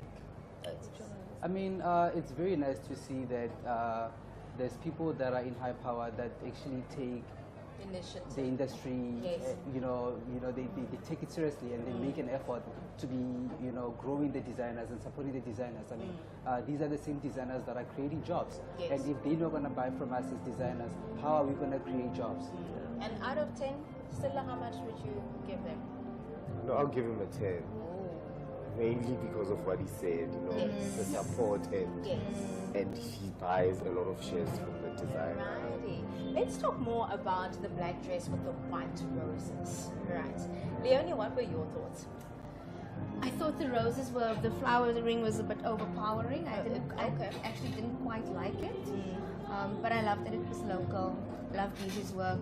I mean, it's very nice to see that there's people that are in high power that actually take Initiative. the industry, Yes. they take it seriously and they make an effort to be, growing the designers and supporting the designers. I mean, these are the same designers that are creating jobs. Yes. And if they're not going to buy from us as designers, how are we going to create jobs? And out of 10, Stella, how much would you give them? No, I'll give him a 10. Mainly because of what he said, the support and he buys a lot of shares from the designer. Righty. Let's talk more about the black dress with the white roses. Right. Leonie, what were your thoughts? I thought the roses were, the flowering was a bit overpowering. I actually didn't quite like it. But I loved that it was local. Loved Gigi's work.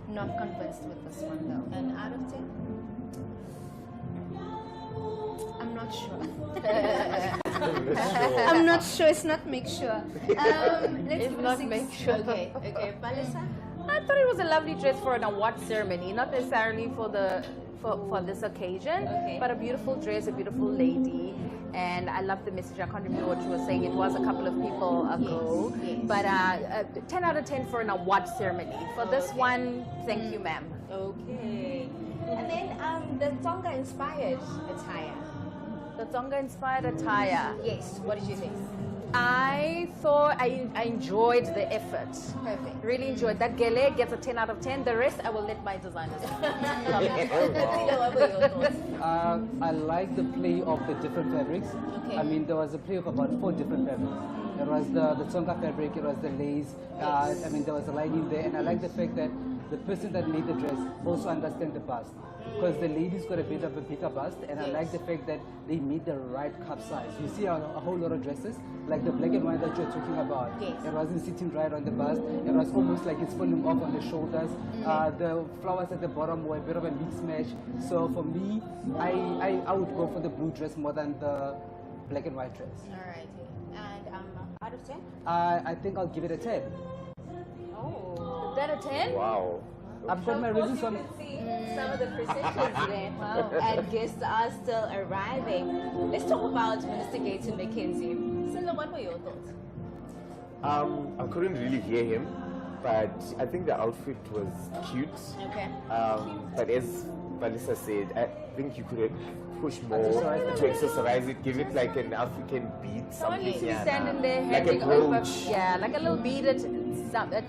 Not convinced with this one though. And out of 10? I'm not sure. I'm not sure. It's not make sure. Let's It's not make sure. Okay, Palisa? I thought it was a lovely dress for an award ceremony, not necessarily for this occasion, but a beautiful dress, a beautiful lady. And I love the message. I can't remember what you were saying. It was a couple of people ago. Yes. But 10 out of 10 for an award ceremony. For this one, thank you, ma'am. Okay. And then the Tonga inspired attire. The Tonga inspired attire. Yes. What did you think? I thought I enjoyed the effort. Perfect. Really enjoyed that. Gele gets a 10 out of 10. The rest I will let my designers I like the play of the different fabrics. I mean, there was a play of about 4 different fabrics. There was the Tonga fabric, it was the lace, I mean, there was a lining there, and I like the fact that the person that made the dress also understands the bust. Because the lady's got a bit of a bigger bust, and I like the fact that they made the right cup size. You see a whole lot of dresses, like the black and white that you're talking about. It wasn't sitting right on the bust, it was almost like it's falling off on the shoulders. The flowers at the bottom were a bit of a mix match. So for me, I would go for the blue dress more than the black and white dress. Alright. And out of 10? I think I'll give it a 10. Oh. Is that a 10? Wow. I've got my reasons You on. can see some of the precisions there. And guests are still arriving. Let's talk about Minister Gayton McKenzie. Cinda, what were your thoughts? I couldn't really hear him, but I think the outfit was cute. Okay. But as Vanessa said, I think you could have pushed more to accessorize it, give it like an African bead, Someone needs to be something, standing there like a handing over. brooch. Yeah, like a little beaded,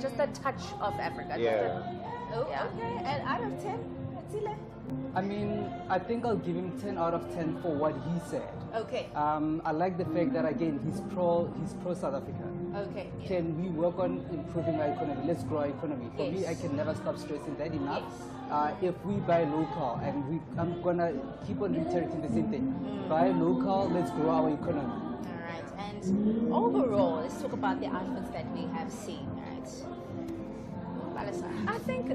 just a touch of Africa. Yeah. Oh, okay. And out of 10? I mean, I think I'll give him 10 out of 10 for what he said. Okay. I like the fact that, again, he's pro South Africa. Okay. Can we work on improving our economy? Let's grow our economy. For me, I can never stop stressing that enough. If we buy local, and I'm gonna keep on reiterating the same thing. Buy local, let's grow our economy. All right. And overall, let's talk about the outfits that we have seen. Right. I think,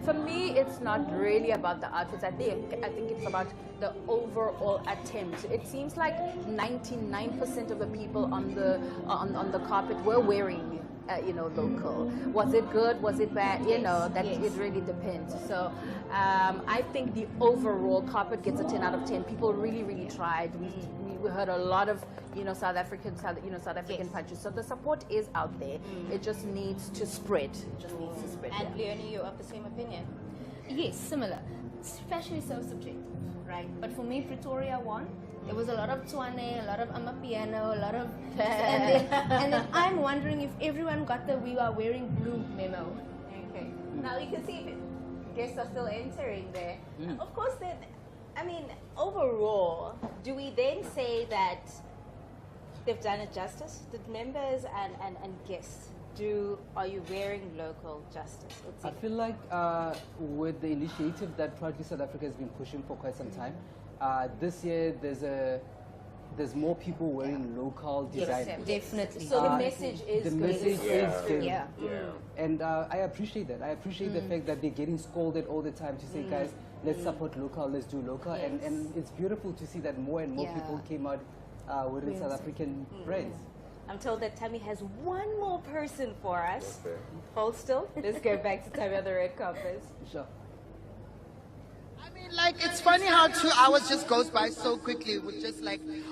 for me, it's not really about the outfits. I think it's about the overall attempt. It seems like 99% of the people on the carpet were wearing, local. Was it good? Was it bad? It really depends. So I think the overall carpet gets a 10 out of 10. People really, really tried. We heard a lot of South African punches. So the support is out there. It just needs to spread. And Leonie, you have the same opinion? Yes, similar. Fashion is so subjective, right? But for me, Pretoria won. There was a lot of Tshwane, a lot of Amapiano, a lot of... and then I'm wondering if everyone got the "we are wearing blue" memo. Okay. Now you can see guests are still entering there. Of course, overall, do we then say that they've done it justice? Did members and guests are you wearing local justice? I feel like with the initiative that Proudly South Africa has been pushing for quite some time, this year there's more people wearing local design. Yes, definitely. So the message is the message is good. Yeah. And I appreciate that. I appreciate the fact that they're getting scolded all the time to say, guys, let's support local, let's do local. Yes. And it's beautiful to see that more and more people came out wearing South African brands. I'm told that Thami has one more person for us. Okay. Hold still. Let's go back to Thami on the red carpet. Sure. I mean, it's funny how 2 hours just goes by so quickly with just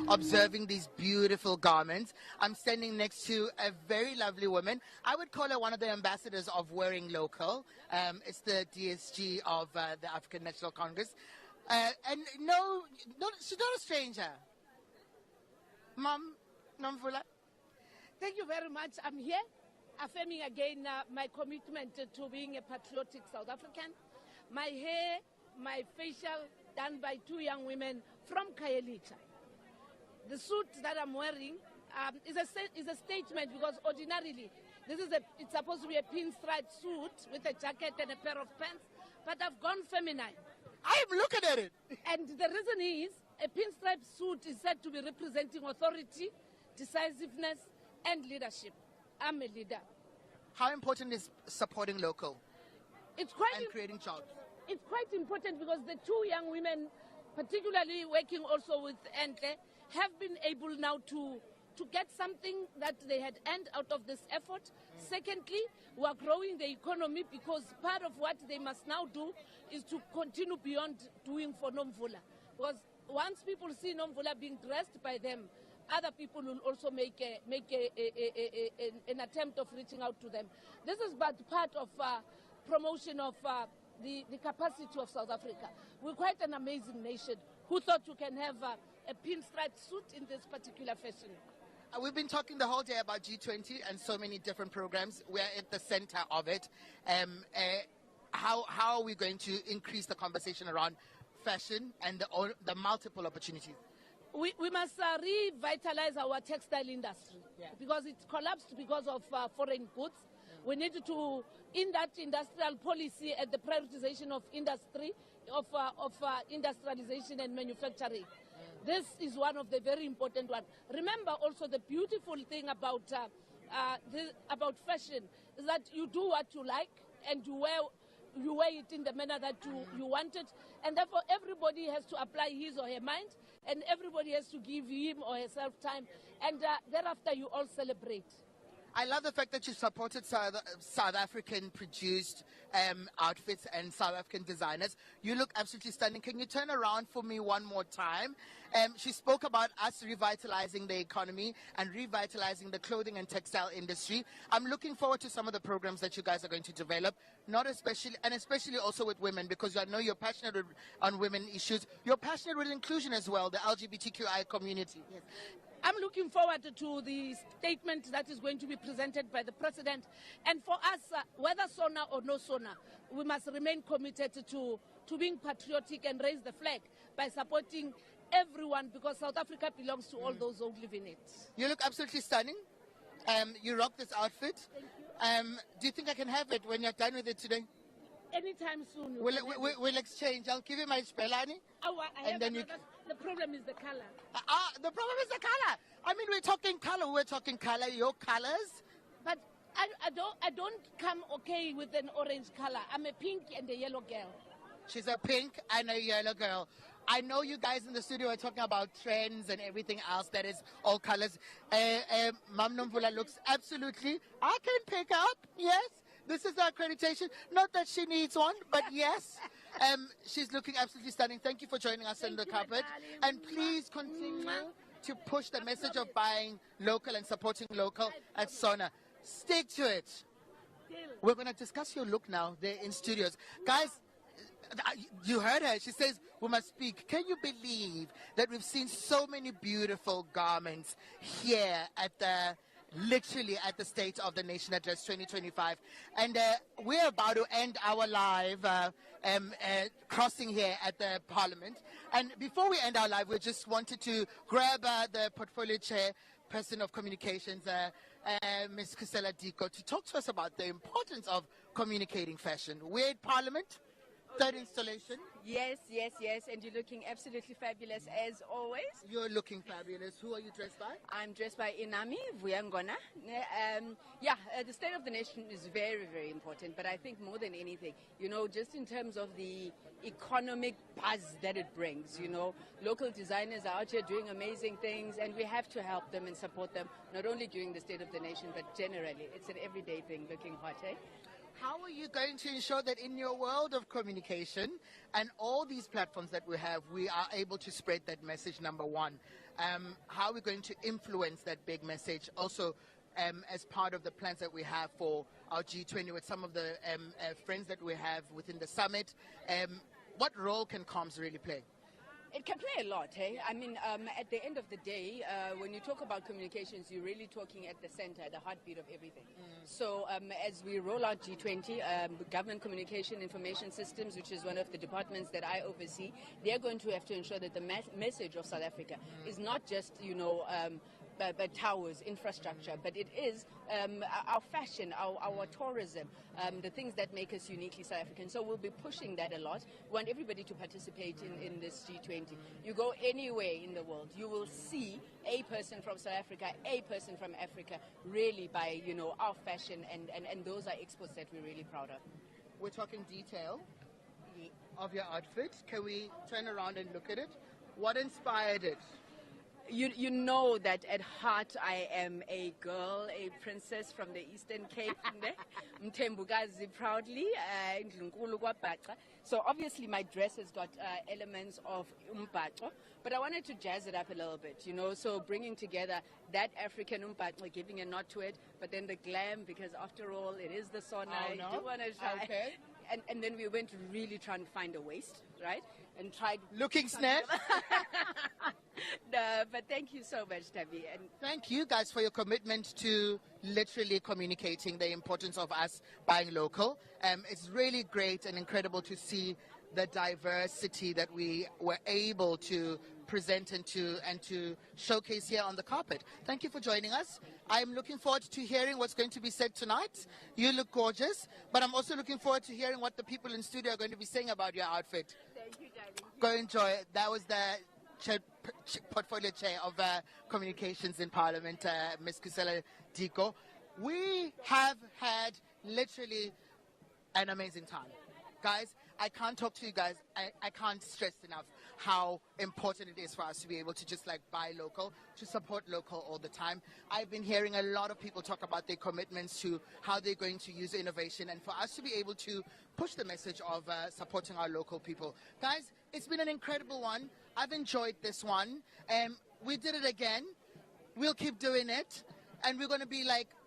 observing these beautiful garments. I'm standing next to a very lovely woman. I would call her one of the ambassadors of wearing local. It's the DSG of the African National Congress. And no, she's not a stranger. Mom, Nomvula. Thank you very much. I'm here affirming again my commitment to being a patriotic South African. My hair, my facial, done by 2 young women from Khayelitsha. The suit that I'm wearing is a statement because ordinarily it's supposed to be a pinstripe suit with a jacket and a pair of pants, but I've gone feminine. I am looking at it. And the reason is a pinstripe suit is said to be representing authority, decisiveness, and leadership. I'm a leader. How important is supporting local? It's quite and creating jobs. It's quite important because the 2 young women, particularly working also with Entle, have been able now to get something that they had earned out of this effort. Secondly, we are growing the economy because part of what they must now do is to continue beyond doing for Nomvula. Because once people see Nomvula being dressed by them, other people will also make an attempt of reaching out to them. This is but part of promotion of the capacity of South Africa. We're quite an amazing nation. Who thought we can have a pinstripe suit in this particular fashion? We've been talking the whole day about G20 and so many different programs. We're at the center of it. How are we going to increase the conversation around fashion and the multiple opportunities? We must revitalize our textile industry because it's collapsed because of foreign goods. We need to, in that industrial policy and the prioritization of industry, of industrialization and manufacturing. This is one of the very important ones. Remember also the beautiful thing about fashion is that you do what you like and you wear it in the manner that you want it, and therefore everybody has to apply his or her mind, and everybody has to give him or herself time, and thereafter you all celebrate. I love the fact that you supported South African produced outfits and South African designers. You look absolutely stunning. Can you turn around for me one more time? She spoke about us revitalizing the economy and revitalizing the clothing and textile industry. I'm looking forward to some of the programs that you guys are going to develop, especially also with women, because I know you're passionate on women issues. You're passionate with inclusion as well, the LGBTQI community. Yes. I'm looking forward to the statement that is going to be presented by the President. And for us, whether SONA or no SONA, we must remain committed to to being patriotic and raise the flag by supporting everyone, because South Africa belongs to all those who live in it. You look absolutely stunning. You rock this outfit. Do you think I can have it when you're done with it today? Anytime soon. We'll exchange. I'll give you my spelani. And then the problem is the color. The problem is the color. I mean, we're talking color. We're talking color. Your colors. But I don't come okay with an orange color. I'm a pink and a yellow girl. She's a pink and a yellow girl. I know you guys in the studio are talking about trends and everything else that is all colors. Mam Nomvula looks absolutely, I can pick up, yes. This is the accreditation. Not that she needs one, but yes. She's looking absolutely stunning. Thank you for joining us on the carpet. And please continue to push the message of buying local and supporting local at Sona. Stick to it. We're going to discuss your look now. They're in studios. Guys, you heard her. She says we must speak. Can you believe that we've seen so many beautiful garments here at literally at the State of the Nation Address 2025? And we're about to end our live crossing here at the Parliament. And before we end our live, we just wanted to grab the portfolio chairperson of communications, Ms. Cyril Diko, to talk to us about the importance of communicating fashion. We're at Parliament. Third installation. Yes, and you're looking absolutely fabulous as always. You're looking fabulous. Who are you dressed by? I'm dressed by Inami Vuyangona. The State of the Nation is very, very important, but I think more than anything, just in terms of the economic buzz that it brings, local designers are out here doing amazing things, and we have to help them and support them, not only during the State of the Nation, but generally. It's an everyday thing, looking hot, eh? How are you going to ensure that in your world of communication and all these platforms that we have, we are able to spread that message, number one? How are we going to influence that big message also as part of the plans that we have for our G20 with some of the friends that we have within the summit? What role can comms really play? It can play a lot, hey? I mean, at the end of the day, when you talk about communications, you're really talking at the center, the heartbeat of everything. So as we roll out G20, Government Communication Information Systems, which is one of the departments that I oversee, they're going to have to ensure that the message of South Africa is not just, towers, infrastructure, but it is our fashion, our tourism, the things that make us uniquely South African. So we'll be pushing that a lot. We want everybody to participate in this G20. You go anywhere in the world, you will see a person from South Africa, a person from Africa, really by, our fashion, and those are exports that we're really proud of. We're talking detail of your outfit. Can we turn around and look at it? What inspired it? You know that at heart I am a girl, a princess from the Eastern Cape, Mtembukazi proudly, so obviously my dress has got elements of umbhaco, but I wanted to jazz it up a little bit, so bringing together that African umbhaco, giving a nod to it, but then the glam, because after all it is the sauna, you do want to try. Okay. And then we went to really trying to find a waist, right? And tried looking snatched. No, but thank you so much, Thami. And thank you guys for your commitment to literally communicating the importance of us buying local. It's really great and incredible to see the diversity that we were able to present and to showcase here on the carpet. Thank you for joining us. I'm looking forward to hearing what's going to be said tonight. You look gorgeous, but I'm also looking forward to hearing what the people in studio are going to be saying about your outfit. Thank you, darling. Go enjoy it. That was the portfolio chair of communications in Parliament, Ms. Cyril Diko. We have had literally an amazing time. Guys, I can't talk to you guys. I can't stress enough how important it is for us to be able to just buy local, to support local all the time. I've been hearing a lot of people talk about their commitments to how they're going to use innovation, and for us to be able to push the message of supporting our local people. Guys, it's been an incredible one. I've enjoyed this one. We did it again. We'll keep doing it. And we're going to be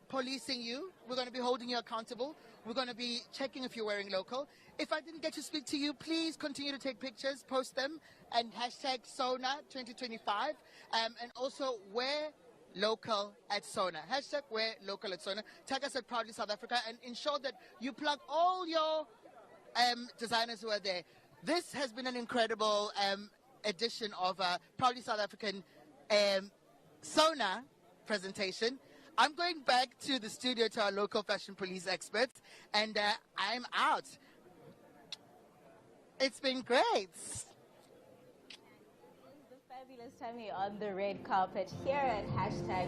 policing you. We're going to be holding you accountable. We're going to be checking if you're wearing local. If I didn't get to speak to you, please continue to take pictures, post them, and hashtag Sona 2025. And also wear local at Sona. Hashtag wear local at Sona. Tag us at Proudly South Africa and ensure that you plug all your designers who are there. this has been an incredible edition of Proudly South African Sona presentation. I'm going back to the studio to our local fashion police experts, and I'm out. It's been great. Fabulous Thami on the red carpet here at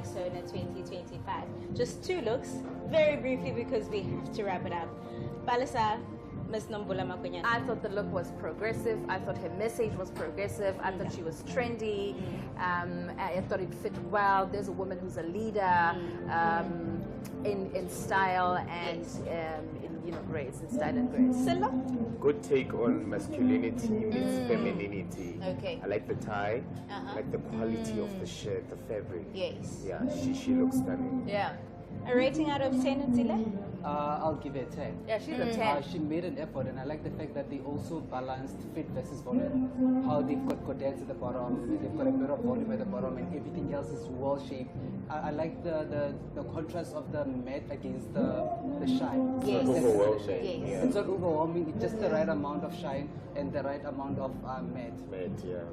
#Sona 2025. Just 2 looks, very briefly because we have to wrap it up. Palisa, Ms. Nombula Makunyane. I thought the look was progressive. I thought her message was progressive. I thought she was trendy. I thought it fit well. There's a woman who's a leader in style and in grace, in style and grace. Silla? Good take on masculinity meets femininity. Okay. I like the tie. I like the quality of the shirt, the fabric. Yes. Yeah, she looks stunning. Yeah. A rating out of 10, Ntile? I'll give it a 10. Yeah, she's a 10. She made an effort, and I like the fact that they also balanced fit versus volume. How they've got codettes at the bottom, they've got a bit of volume at the bottom, and everything else is well shaped. I like the contrast of the matte against the shine. Yes. It's not overwhelming. Yes. It's not overwhelming, it's just the right amount of shine and the right amount of matte. Matte, yeah.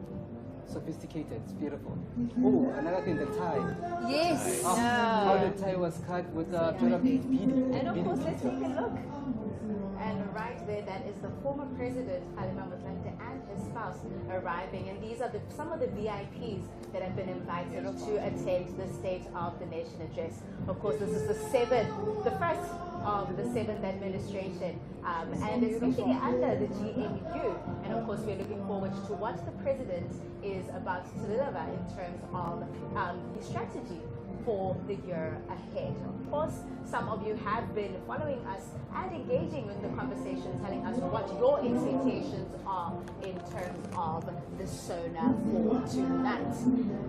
Sophisticated, it's beautiful. Oh, another thing, the tie. Yes. How the tie was cut with a bit of beading. And of course, let's take a look. And right there, that is the former president, Kgalema Motlanthe, and his spouse arriving. And these are some of the VIPs that have been invited to attend the State of the Nation address. Of course, this is the first of the 7th administration, and especially under the GNU. And of course, we're looking forward to what the president is about to deliver in terms of his strategy for the year ahead. Of course, some of you have been following us and engaging in the conversation, telling us what your expectations are in terms of the Sona for tonight.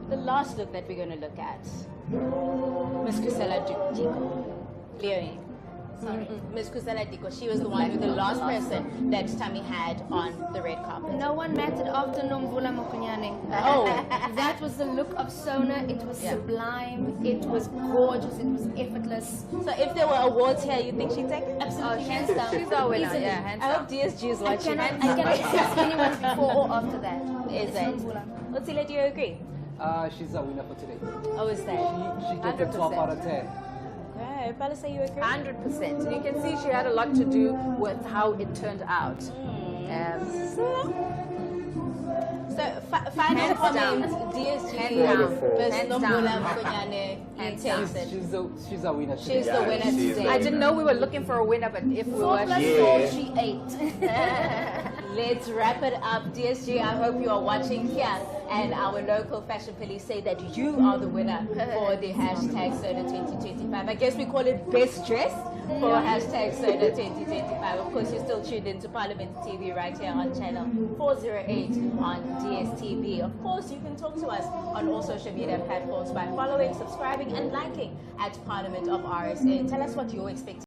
The last look that we're going to look at, Ms. Kusela Diko. Leonie. Sorry, Ms. Kusela Diko. She was the one, the last person that Thami had on the red carpet. No one mattered after Nombula Mokunyane. Oh. That was the look of Sona. It was sublime. It was gorgeous. It was effortless. So if there were awards here, you think she'd take it? Absolutely, hands down. She's our winner, Easily. yeah, hands I down. hope DSG is watching. I cannot see anyone before or after that. Is it? Otsile, do you agree? She's a winner for today. Oh, is that? She gets a 12 out of 10. Okay, Palisa, you agree? 100%. And you can see she had a lot to do with how it turned out. So, final comment, DSG versus Nombula Mokunyane. She's a winner today. She's the winner today. I didn't know we were looking for a winner, but if we 4 were... plus 4, she ate. Let's wrap it up. DSG, I hope you are watching here. And our local fashion police say that you are the winner for the #Sona 2025. I guess we call it best dress for #Sona 2025. Of course, you're still tuned into Parliament TV right here on channel 408 on DSTV. Of course, you can talk to us on all social media platforms by following, subscribing, and liking at Parliament of RSA. Tell us what you're expecting.